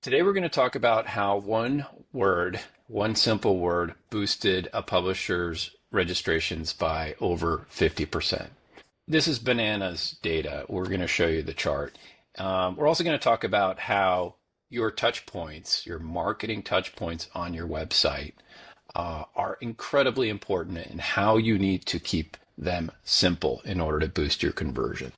Today we're going to talk about how one simple word, boosted a publisher's registrations by over 50%. This is bananas data. We're going to show you the chart. We're also going to talk about how your touch points, your marketing touch points on your website are incredibly important and how you need to keep them simple in order to boost your conversion.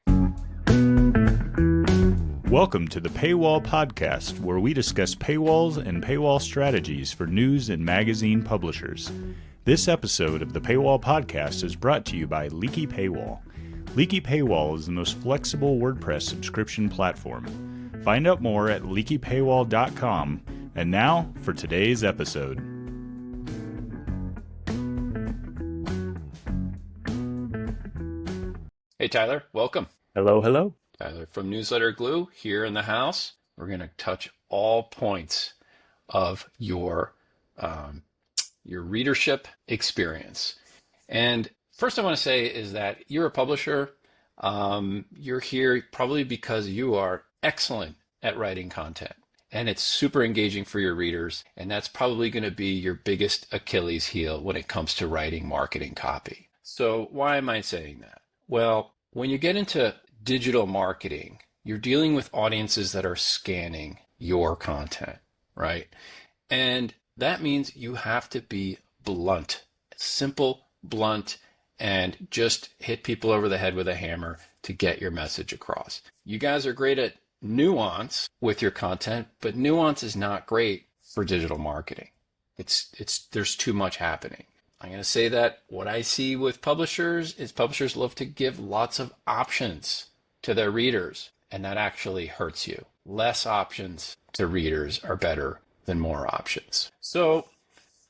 Welcome to the Paywall Podcast, where we discuss paywalls and paywall strategies for news and magazine publishers. This episode of the Paywall Podcast is brought to you by Leaky Paywall. Leaky Paywall is the most flexible WordPress subscription platform. Find out more at leakypaywall.com. And now for today's episode. Hey, Tyler, welcome. Hello. Tyler from Newsletter Glue here in the house. We're going to touch all points of your readership experience. And first I want to say is that you're a publisher. You're here probably because you are excellent at writing content and it's super engaging for your readers. And that's probably going to be your biggest Achilles heel when it comes to writing marketing copy. So why am I saying that? Well, when you get into digital marketing, you're dealing with audiences that are scanning your content, right? And that means you have to be blunt, simple, blunt, and just hit people over the head with a hammer to get your message across. You guys are great at nuance with your content, but nuance is not great for digital marketing. There's too much happening. I'm going to say that what I see with publishers is publishers love to give lots of options to their readers, and that actually hurts you. Less options to readers are better than more options. So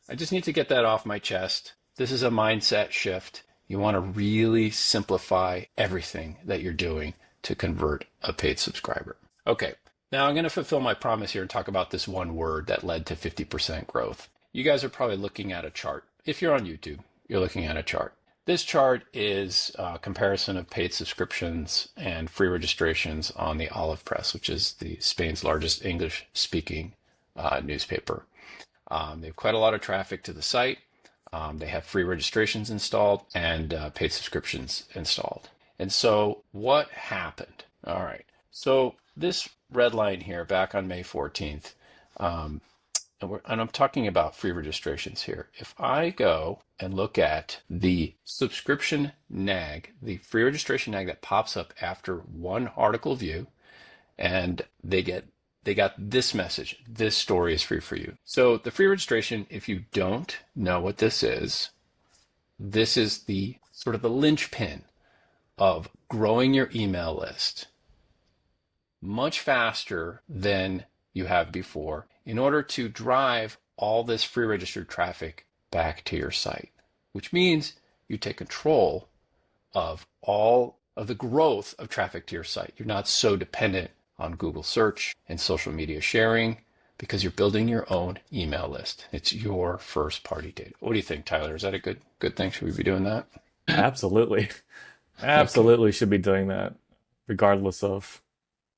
I just need to get that off my chest. This is a mindset shift. You want to really simplify everything that you're doing to convert a paid subscriber. Okay, now I'm going to fulfill my promise here and talk about this one word that led to 50% growth. You guys are probably looking at a chart. If you're on YouTube, you're looking at a chart. This chart is a comparison of paid subscriptions and free registrations on the Olive Press, which is Spain's largest English-speaking newspaper. They have quite a lot of traffic to the site. They have free registrations installed and paid subscriptions installed. And so what happened? All right. So this red line here back on May 14th, and I'm talking about free registrations here. If I go and look at the subscription nag, the free registration nag that pops up after one article view, and they got this message, this story is free for you. So the free registration, if you don't know what this is the sort of the linchpin of growing your email list much faster than you have before in order to drive all this free registered traffic back to your site, which means you take control of all of the growth of traffic to your site. You're not so dependent on Google search and social media sharing because you're building your own email list. It's your first party data. What do you think, Tyler? Is that a good thing? Should we be doing that? Absolutely. Absolutely should be doing that, regardless of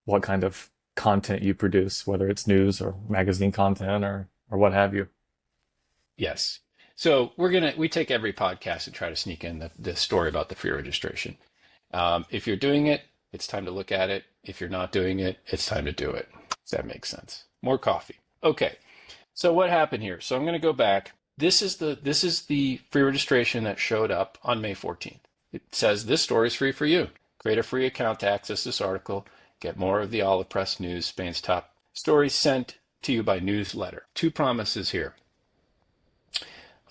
what kind of content you produce, whether it's news or magazine content or what have you. Yes. So we take every podcast and try to sneak in the story about the free registration. If you're doing it, it's time to look at it. If you're not doing it, it's time to do it. Does that make sense? More coffee. Okay. So what happened here? So I'm going to go back. This is the free registration that showed up on May 14th. It says this story is free for you. Create a free account to access this article. Get more of the Olive Press News, Spain's top stories sent to you by newsletter. Two promises here.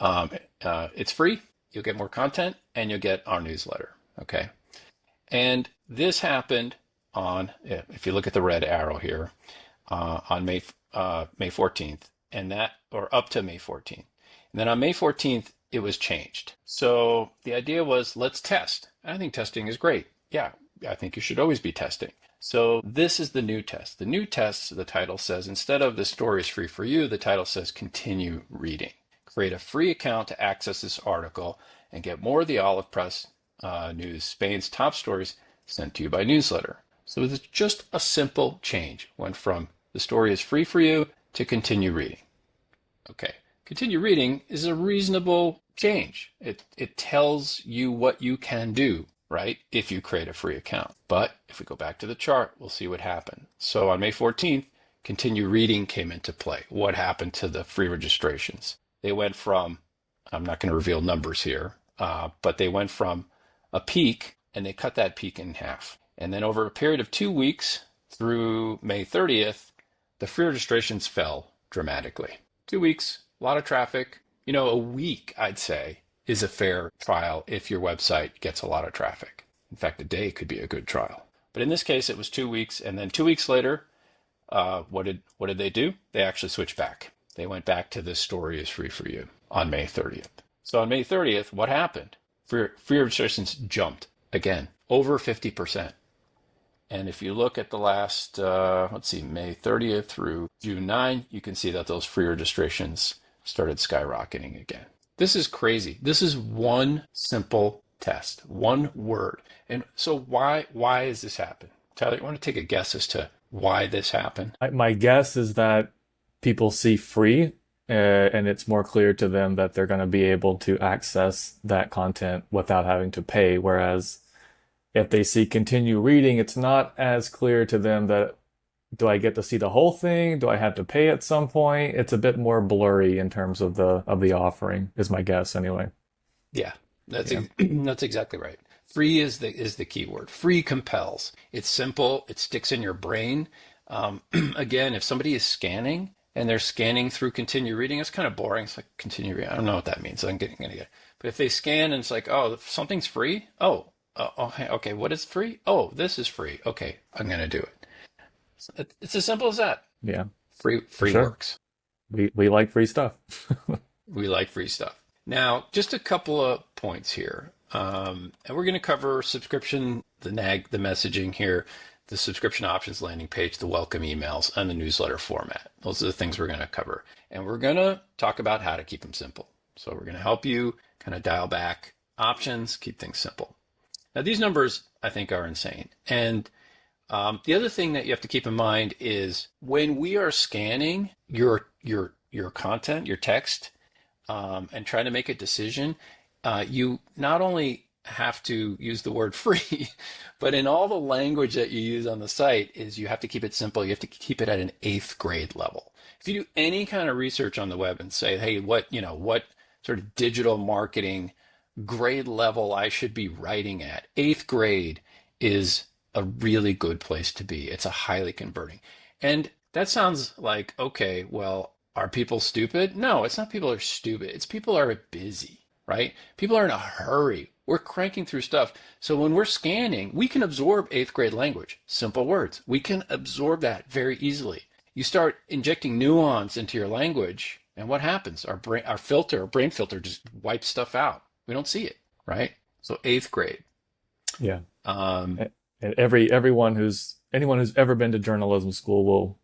It's free, you'll get more content, and you'll get our newsletter, okay? And this happened on, if you look at the red arrow here, on May 14th, or up to May 14th. And then on May 14th, it was changed. So the idea was, let's test. I think testing is great. Yeah, I think you should always be testing. So this is the new test. The new test, the title says, instead of the story is free for you, the title says continue reading. Create a free account to access this article and get more of the Olive Press News, Spain's top stories sent to you by newsletter. So it's just a simple change. Went from the story is free for you to continue reading. Okay, continue reading is a reasonable change. It tells you what you can do, right, if you create a free account. But if we go back to the chart, we'll see what happened. So on May 14th, continue reading came into play. What happened to the free registrations? They went from, I'm not going to reveal numbers here, but they went from a peak, and they cut that peak in half. And then over a period of 2 weeks through May 30th, the free registrations fell dramatically. 2 weeks, a lot of traffic. A week, I'd say, is a fair trial if your website gets a lot of traffic. In fact, a day could be a good trial. But in this case, it was 2 weeks. And then 2 weeks later, what did they do? They actually switched back. They went back to this story is free for you on May 30th. So on May 30th, what happened? Free registrations jumped again, over 50%. And if you look at the last, May 30th through June 9, you can see that those free registrations started skyrocketing again. This is crazy. This is one simple test, one word. And so why has this happened? Tyler, you want to take a guess as to why this happened? My guess is that people see free, and it's more clear to them that they're going to be able to access that content without having to pay. Whereas if they see continue reading, it's not as clear to them that, do I get to see the whole thing? Do I have to pay at some point? It's a bit more blurry in terms of the offering, is my guess anyway. Yeah, that's exactly right. Free is the key word. Free compels. It's simple. It sticks in your brain. Again, if somebody is scanning and they're scanning through continue reading, it's kind of boring. It's like continue reading. I don't know what that means. I'm gonna get it. But if they scan and it's like, oh, something's free. Oh, okay. What is free? Oh, this is free. Okay, I'm gonna do it. It's as simple as that. Yeah. Free sure. works. We like free stuff. We like free stuff. Now, just a couple of points here. And we're going to cover subscription, the messaging here, the subscription options landing page, the welcome emails, and the newsletter format. Those are the things we're going to cover. And we're going to talk about how to keep them simple. So we're going to help you kind of dial back options, keep things simple. Now, these numbers, I think, are insane. And the other thing that you have to keep in mind is when we are scanning your content, your text, and trying to make a decision, you not only have to use the word free, but in all the language that you use on the site is you have to keep it simple. You have to keep it at an 8th grade level. If you do any kind of research on the web and say, hey, what sort of digital marketing grade level I should be writing at, 8th grade is a really good place to be. It's a highly converting. And that sounds like, okay, well, are people stupid? No, it's not people are stupid. It's people are busy, right? People are in a hurry. We're cranking through stuff. So when we're scanning, we can absorb 8th grade language, simple words. We can absorb that very easily. You start injecting nuance into your language, and what happens? Our brain filter just wipes stuff out. We don't see it, right? So 8th grade. Yeah. And anyone who's ever been to journalism school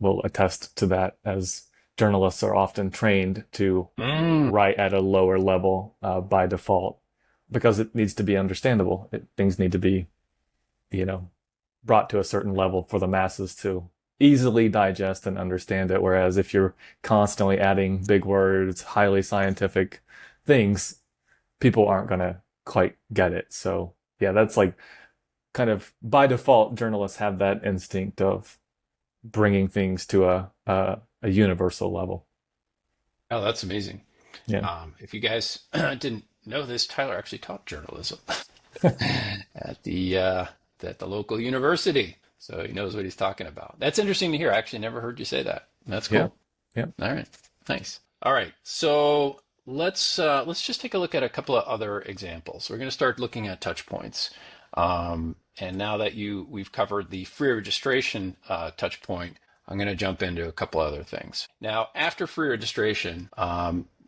will attest to that, as journalists are often trained to write at a lower level by default, because it needs to be understandable. Things need to be, brought to a certain level for the masses to easily digest and understand it. Whereas if you're constantly adding big words, highly scientific things, people aren't going to quite get it. So yeah, that's like kind of by default, journalists have that instinct of bringing things to a universal level. Oh, that's amazing. Yeah. If you guys didn't know this, Tyler actually taught journalism at the local university. So he knows what he's talking about. That's interesting to hear. I actually never heard you say that. That's cool. Yeah. All right. Thanks. All right. So let's just take a look at a couple of other examples. We're going to start looking at touch points. And now that we've covered the free registration touch point, I'm going to jump into a couple other things. Now, after free registration,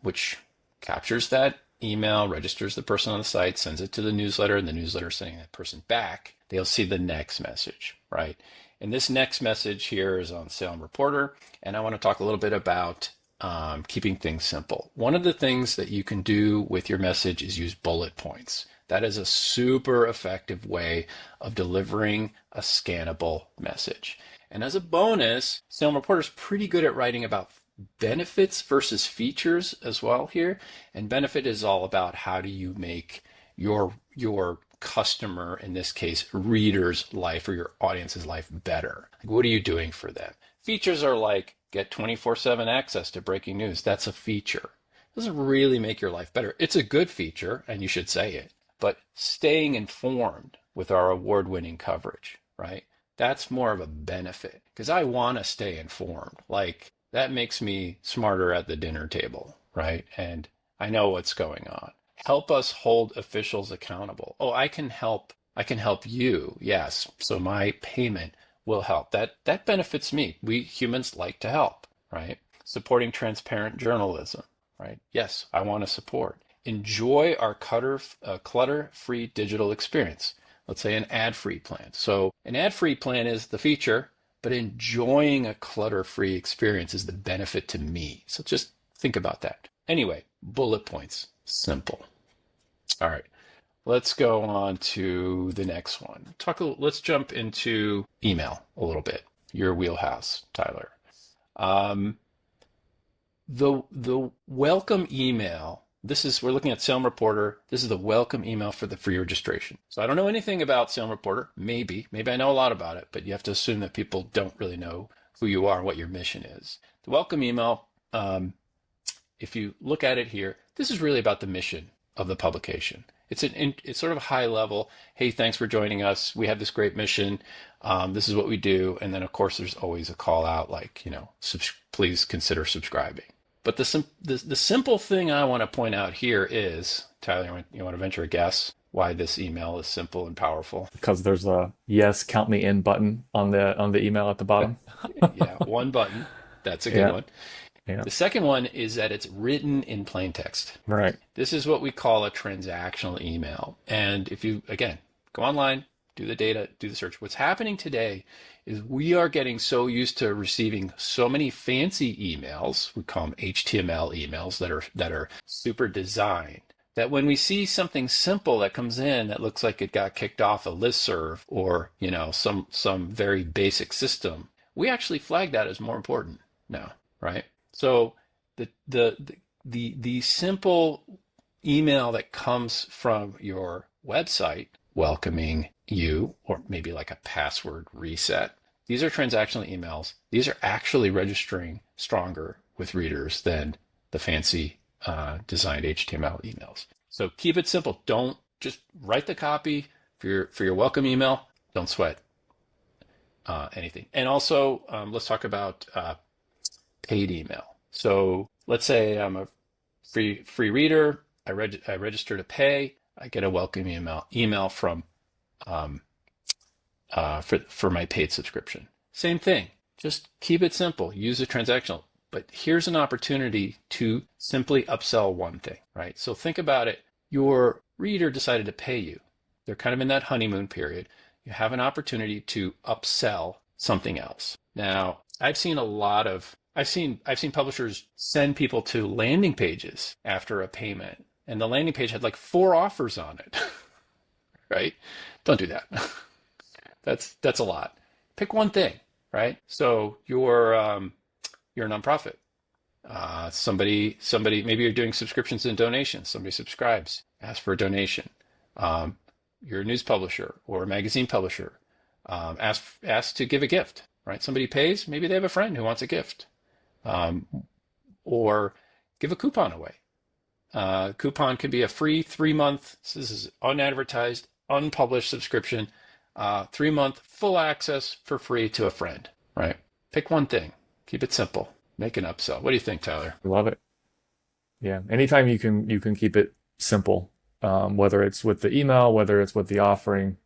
which captures that email, registers the person on the site, sends it to the newsletter, and the newsletter sending that person back, they'll see the next message, right? And this next message here is on Salem Reporter, and I want to talk a little bit about keeping things simple. One of the things that you can do with your message is use bullet points. That is a super effective way of delivering a scannable message. And as a bonus, Salem Reporter is pretty good at writing about benefits versus features as well here. And benefit is all about how do you make your customer, in this case, reader's life or your audience's life better. Like, what are you doing for them? Features are like get 24/7 access to breaking news. That's a feature. It doesn't really make your life better. It's a good feature, and you should say it. But staying informed with our award-winning coverage, right? That's more of a benefit because I want to stay informed. Like that makes me smarter at the dinner table, right? And I know what's going on. Help us hold officials accountable. Oh, I can help you. Yes. So my payment will help. That benefits me. We humans like to help, right? Supporting transparent journalism, right? Yes, I want to support. Enjoy our clutter-free digital experience. Let's say an ad-free plan. So an ad-free plan is the feature, but enjoying a clutter-free experience is the benefit to me. So just think about that. Anyway, bullet points, simple. All right, let's go on to the next one. Let's jump into email a little bit. Your wheelhouse, Tyler. The welcome email. We're looking at Salem Reporter. This is the welcome email for the free registration. So I don't know anything about Salem Reporter. Maybe I know a lot about it, but you have to assume that people don't really know who you are and what your mission is. The welcome email, if you look at it here, this is really about the mission of the publication. It's sort of high level. Hey, thanks for joining us. We have this great mission. This is what we do. And then of course there's always a call out like, please consider subscribing. But the simple thing I want to point out here is, Tyler, you want to venture a guess why this email is simple and powerful? Because there's a yes, count me in button on the email at the bottom. Yeah, one button. That's a good one. Yeah. The second one is that it's written in plain text. Right. This is what we call a transactional email. And if you, again, go online, do the data, do the search. What's happening today is we are getting so used to receiving so many fancy emails, we call them HTML emails that are super designed, that when we see something simple that comes in that looks like it got kicked off a listserv or, some very basic system, we actually flag that as more important now, right? So the simple email that comes from your website welcoming you, or maybe like a password reset, these are transactional emails. These are actually registering stronger with readers than the fancy designed HTML emails. So keep it simple. Don't just write the copy for your welcome email. Don't sweat anything. And also, let's talk about paid email. So let's say I'm a free reader. I register to pay. I get a welcome email from for my paid subscription. Same thing. Just keep it simple. Use a transactional. But here's an opportunity to simply upsell one thing, right? So think about it. Your reader decided to pay you. They're kind of in that honeymoon period. You have an opportunity to upsell something else. Now, I've seen publishers send people to landing pages after a payment, and the landing page had like 4 offers on it. Right? Don't do that. That's a lot. Pick one thing, right? So you're a nonprofit. Somebody, maybe you're doing subscriptions and donations. Somebody subscribes, ask for a donation. You're a news publisher or a magazine publisher. Ask to give a gift, right? Somebody pays, maybe they have a friend who wants a gift. Or give a coupon away. Coupon can be a free 3-month, this is unadvertised, unpublished subscription, 3-month full access for free to a friend, right? Pick one thing, keep it simple, make an upsell. What do you think, Tyler? Love it. Yeah. Anytime you can keep it simple, whether it's with the email, whether it's with the offering,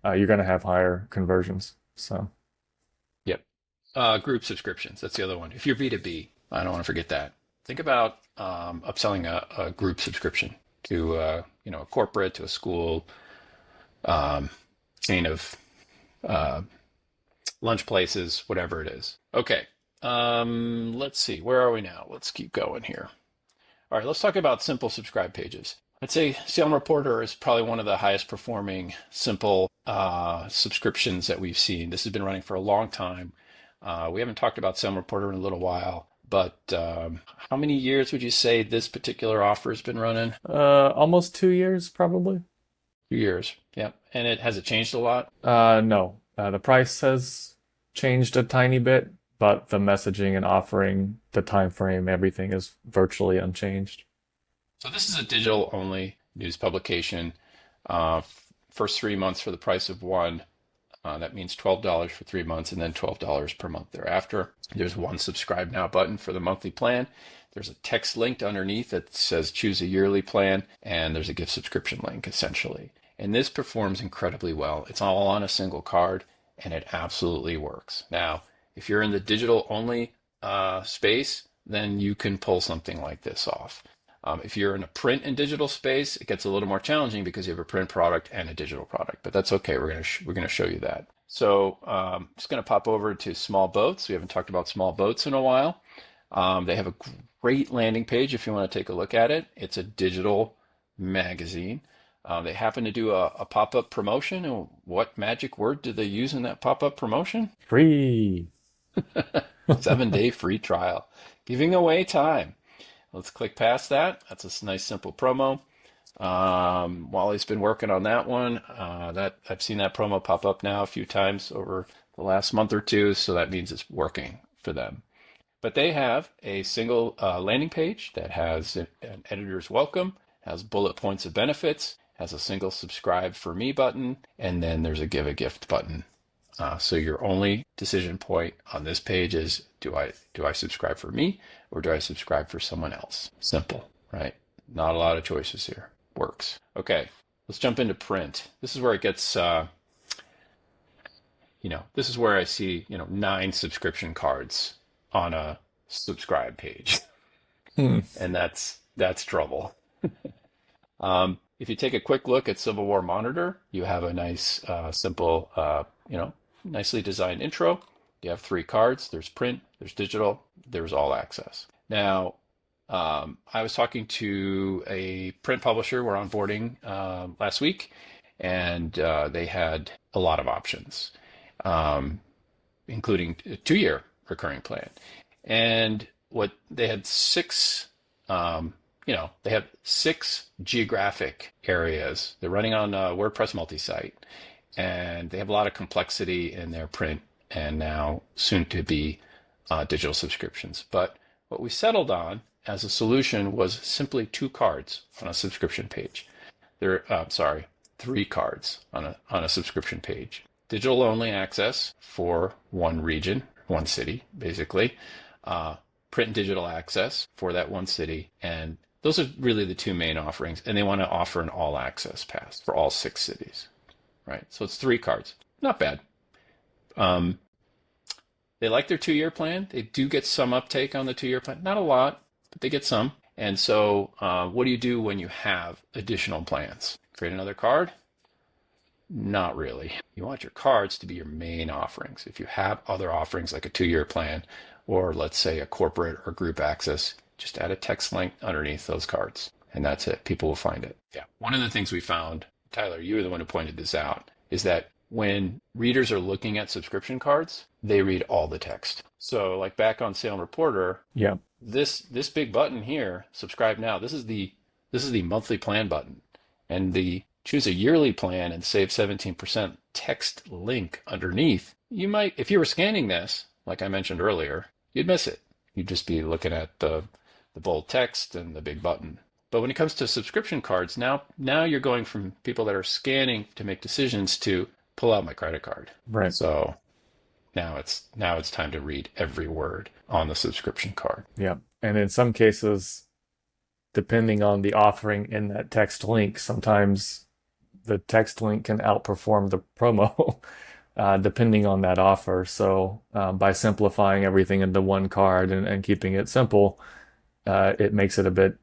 you're going to have higher conversions. So. Yep. Group subscriptions. That's the other one. If you're B2B, I don't want to forget that. Think about upselling a group subscription to a corporate, to a school, chain of lunch places, whatever it is. Okay. Let's see. Where are we now? Let's keep going here. All right. Let's talk about simple subscribe pages. I'd say Salem Reporter is probably one of the highest performing simple subscriptions that we've seen. This has been running for a long time. We haven't talked about Salem Reporter in a little while, but how many years would you say this particular offer has been running? Almost 2 years, probably. 2 years. Yeah. And has it changed a lot? No, the price has changed a tiny bit, but the messaging and offering, the time frame, everything is virtually unchanged. So this is a digital only news publication. First 3 months for the price of one. That means $12 for 3 months and then $12 per month thereafter. There's one subscribe now button for the monthly plan. There's a text link underneath that says choose a yearly plan, and there's a gift subscription link essentially. And this performs incredibly well. It's all on a single card and it absolutely works. Now, if you're in the digital only space, then you can pull something like this off. If you're in a print and digital space, it gets a little more challenging because you have a print product and a digital product, but that's okay. We're gonna show you that. So just gonna pop over to Small Boats. We haven't talked about Small Boats in a while. They have a great landing page if you want to take a look at it. It's a digital magazine. They happen to do a pop-up promotion. And what magic word did they use in that pop-up promotion? Free. 7-day free trial, giving away time. Let's click past that. That's a nice simple promo. Wally's been working on that one. That I've seen that promo pop up now a few times over the last month or two, so that means it's working for them. But they have a single landing page that has an editor's welcome, has bullet points of benefits, has a single subscribe for me button, and then there's a give a gift button. So your only decision point on this page is, do I subscribe for me or do I subscribe for someone else? Simple, right? Not a lot of choices here. Works. Okay, let's jump into print. This is where it gets, this is where I see, 9 subscription cards on a subscribe page. And that's trouble. If you take a quick look at Civil War Monitor, you have a nice, simple, nicely designed intro. You have 3 cards. There's print, there's digital, there's all access. Now, I was talking to a print publisher. We're onboarding last week, and they had a lot of options, including a 2-year recurring plan. And what they had 6, they have 6 geographic areas. They're running on WordPress multi-site, and they have a lot of complexity in their print and now soon to be digital subscriptions. But what we settled on as a solution was simply 2 cards on a subscription page. 3 cards on a subscription page. Digital only access for one region, one city, basically. Print and digital access for that one city. And those are really the 2 main offerings. And they want to offer an all access pass for all 6 cities. Right, so it's 3 cards. Not bad. They like their 2-year plan. They do get some uptake on the 2-year plan. Not a lot, but they get some. And so what do you do when you have additional plans? Create another card? Not really. You want your cards to be your main offerings. If you have other offerings like a 2-year plan, or let's say a corporate or group access, just add a text link underneath those cards. And that's it. People will find it. Yeah. One of the things we found, Tyler, you were the one who pointed this out, is that when readers are looking at subscription cards, they read all the text. So like back on Salem Reporter, Yeah. this big button here, subscribe now, this is the monthly plan button. And the choose a yearly plan and save 17% text link underneath, you might, if you were scanning this, like I mentioned earlier, you'd miss it. You'd just be looking at the bold text and the big button. But when it comes to subscription cards, now you're going from people that are scanning to make decisions to pull out my credit card. Right. So now it's time to read every word on the subscription card. Yeah. And in some cases, depending on the offering in that text link, sometimes the text link can outperform the promo depending on that offer. So by simplifying everything into one card and keeping it simple, it makes it a bit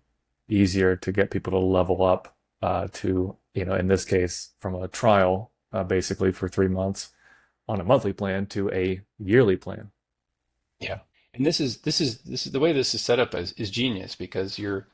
easier to get people to level up to, in this case, from a trial, basically for 3 months on a monthly plan to a yearly plan. Yeah. And this is the way this is set up is genius, because your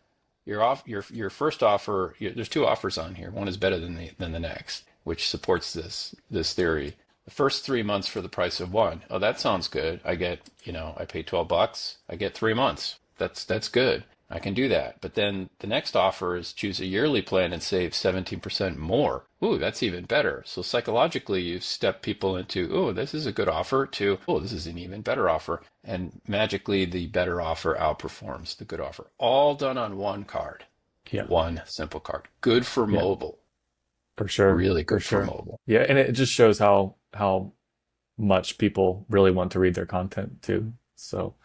first offer, there's 2 offers on here. One is better than the next, which supports this theory. the first 3 months for the price of one. Oh, that sounds good. I get, I pay $12. I get 3 months. That's good. I can do that. But then the next offer is choose a yearly plan and save 17% more. Ooh, that's even better. So psychologically, you step people into, oh, this is a good offer to, oh, this is an even better offer. And magically, the better offer outperforms the good offer. All done on one card. Yeah. One simple card. Good for mobile. For sure. Really good for mobile. Yeah, and it just shows how much people really want to read their content too. So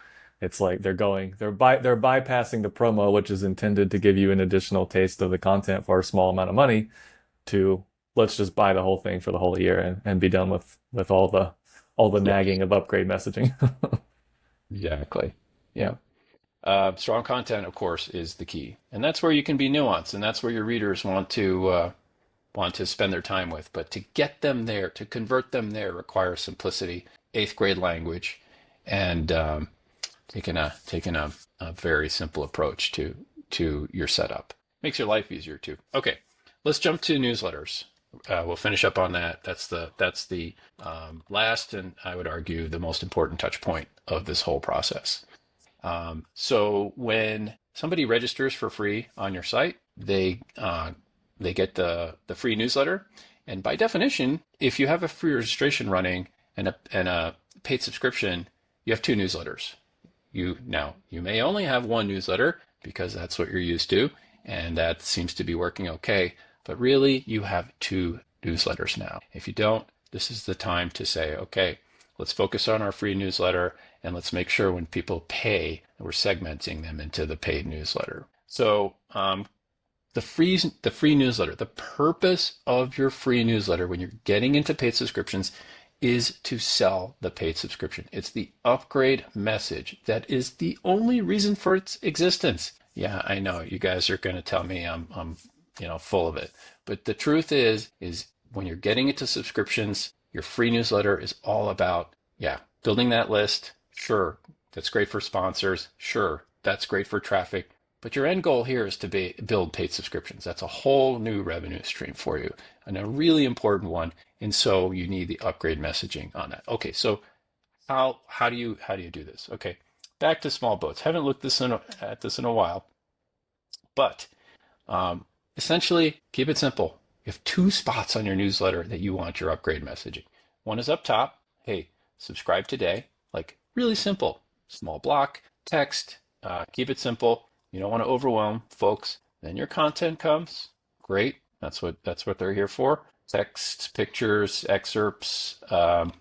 it's like they're bypassing the promo, which is intended to give you an additional taste of the content for a small amount of money, to let's just buy the whole thing for the whole year and be done with all the nagging of upgrade messaging. Exactly. Yeah. Strong content, of course, is the key, and that's where you can be nuanced, and that's where your readers want to spend their time with. But to get them there, to convert them there, requires simplicity, eighth grade language, and taking a very simple approach to your setup. Makes your life easier too. Okay, let's jump to newsletters. We'll finish up on that. That's the last, and I would argue the most important touch point of this whole process. So when somebody registers for free on your site, they get the free newsletter. And by definition, if you have a free registration running and a paid subscription, you have two newsletters. You may only have one newsletter because that's what you're used to, and that seems to be working okay. But really, you have two newsletters now. If you don't, this is the time to say, okay, let's focus on our free newsletter, and let's make sure when people pay, we're segmenting them into the paid newsletter. So the free newsletter, the purpose of your free newsletter when you're getting into paid subscriptions is to sell the paid subscription. It's the upgrade message that is the only reason for its existence. Yeah, I know you guys are going to tell me I'm full of it, but the truth is when you're getting into subscriptions, your free newsletter is all about building that list. Sure, that's great for sponsors. Sure, that's great for traffic. But your end goal here is to build paid subscriptions. That's a whole new revenue stream for you, and a really important one. And so you need the upgrade messaging on that. Okay, so how do you do this? Okay, back to small boats. Haven't looked at this in a while, but essentially keep it simple. You have two spots on your newsletter that you want your upgrade messaging. One is up top. Hey, subscribe today. Like really simple, small block, text. Keep it simple. You don't want to overwhelm folks. Then your content comes. Great. That's what they're here for. Text, pictures, excerpts. But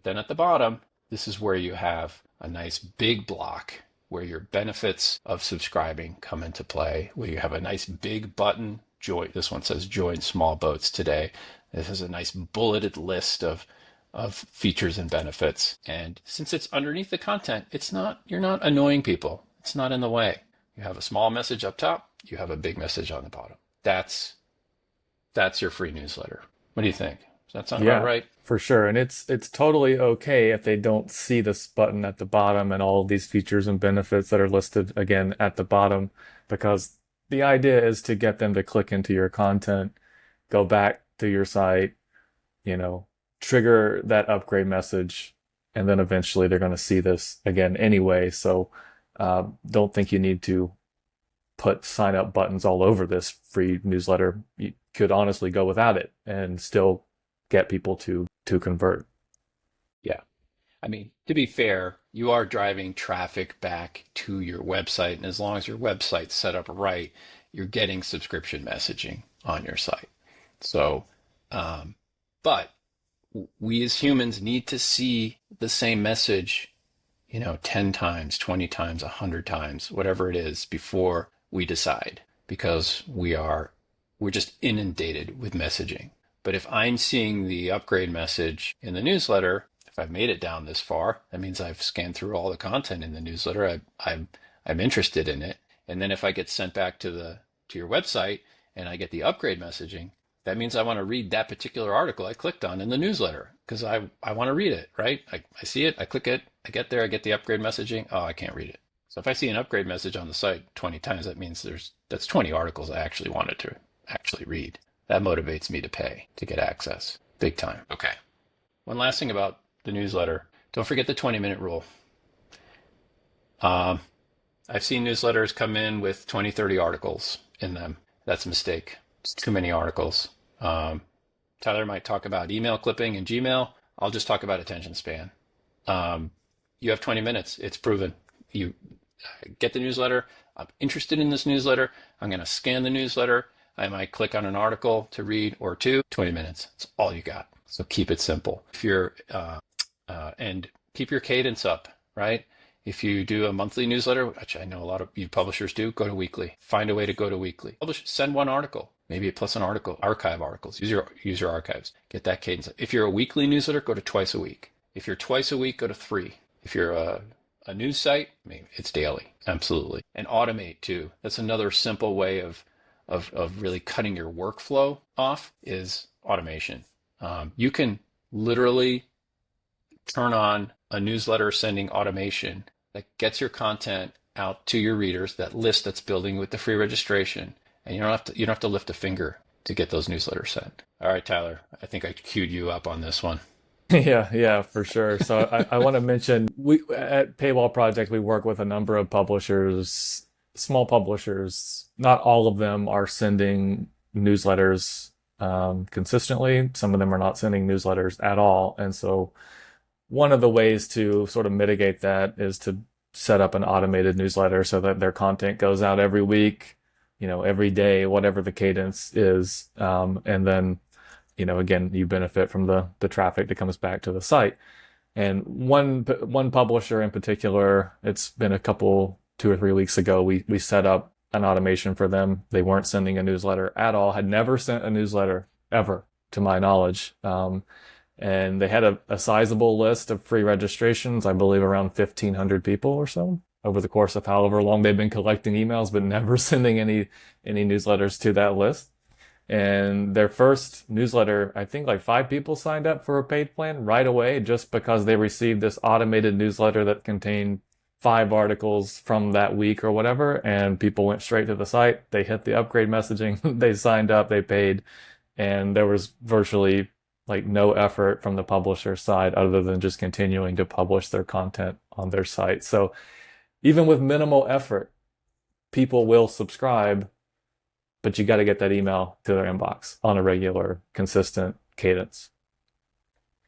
then at the bottom, this is where you have a nice big block where your benefits of subscribing come into play, where you have a nice big button. Join. This one says join small boats today. This is a nice bulleted list of features and benefits. And since it's underneath the content, you're not annoying people. It's not in the way. You have a small message up top, you have a big message on the bottom. That's your free newsletter. What do you think? Does that sound about right? For sure. And it's totally okay if they don't see this button at the bottom and all of these features and benefits that are listed again at the bottom, because the idea is to get them to click into your content, go back to your site, trigger that upgrade message, and then eventually they're going to see this again anyway. So don't think you need to put sign up buttons all over this free newsletter. You could honestly go without it and still get people to convert. Yeah. I mean, to be fair, you are driving traffic back to your website. And as long as your website's set up right, you're getting subscription messaging on your site. So, but we as humans need to see the same message 10 times, 20 times, 100 times, whatever it is, before we decide, because we're just inundated with messaging. But if I'm seeing the upgrade message in the newsletter, if I've made it down this far, that means I've scanned through all the content in the newsletter. I'm interested in it. And then if I get sent back to your website and I get the upgrade messaging, that means I want to read that particular article I clicked on in the newsletter, because I want to read it, right? I see it, I click it, I get there, I get the upgrade messaging. Oh, I can't read it. So if I see an upgrade message on the site 20 times, that means that's 20 articles I actually wanted to actually read. That motivates me to pay to get access. Big time. Okay. One last thing about the newsletter. Don't forget the 20-minute rule. I've seen newsletters come in with 20, 30 articles in them. That's a mistake. It's too many articles. Tyler might talk about email clipping and Gmail. I'll just talk about attention span. You have 20 minutes. It's proven. You get the newsletter. I'm interested in this newsletter. I'm going to scan the newsletter. I might click on an article to read or two. 20 minutes. That's all you got. So keep it simple. If you're and keep your cadence up, right? If you do a monthly newsletter, which I know a lot of you publishers do, go to weekly. Find a way to go to weekly. Send one article, maybe plus an article, archive articles. Use your archives. Get that cadence. If you're a weekly newsletter, go to twice a week. If you're twice a week, go to 3. If you're a news site, I mean, it's daily. Absolutely. And automate too. That's another simple way of really cutting your workflow off is automation. You can literally turn on a newsletter sending automation that gets your content out to your readers, that list that's building with the free registration, and you don't have to lift a finger to get those newsletters sent. All right, Tyler, I think I queued you up on this one. Yeah, for sure. So I want to mention we at Paywall Project we work with a number of publishers, small publishers. Not all of them are sending newsletters consistently. Some of them are not sending newsletters at all, and so one of the ways to sort of mitigate that is to set up an automated newsletter so that their content goes out every week, every day, whatever the cadence is. And then, again, you benefit from the traffic that comes back to the site. And one publisher in particular, it's been 2 or 3 weeks ago, we set up an automation for them. They weren't sending a newsletter at all, had never sent a newsletter ever, to my knowledge. And they had a sizable list of free registrations, I believe around 1,500 people or so over the course of however long they've been collecting emails, but never sending any newsletters to that list. And their first newsletter, I think like 5 people signed up for a paid plan right away just because they received this automated newsletter that contained 5 articles from that week or whatever. And people went straight to the site. They hit the upgrade messaging. They signed up, they paid, and there was virtually like no effort from the publisher side other than just continuing to publish their content on their site. So even with minimal effort, people will subscribe, but you got to get that email to their inbox on a regular, consistent cadence.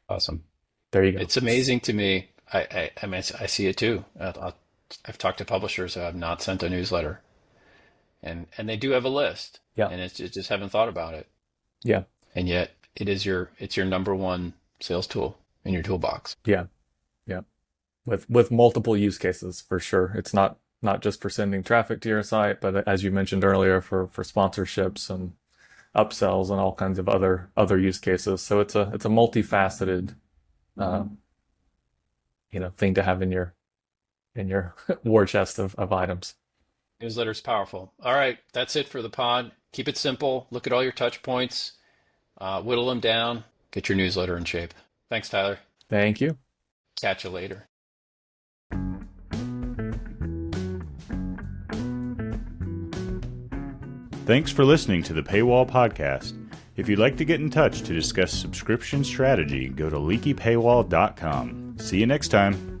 Awesome. There you go. It's amazing to me. I mean, I see it too. I've talked to publishers who have not sent a newsletter, and they do have a list. Yeah. And it's just haven't thought about it. Yeah. And yet it's your number one sales tool in your toolbox. Yeah. With multiple use cases for sure. It's not just for sending traffic to your site, but as you mentioned earlier, for sponsorships and upsells and all kinds of other use cases. So it's a multifaceted thing to have in your war chest of items. Newsletter's powerful. All right, that's it for the pod. Keep it simple. Look at all your touch points. Whittle them down. Get your newsletter in shape. Thanks, Tyler. Thank you. Catch you later. Thanks for listening to the Paywall Podcast. If you'd like to get in touch to discuss subscription strategy, go to leakypaywall.com. See you next time.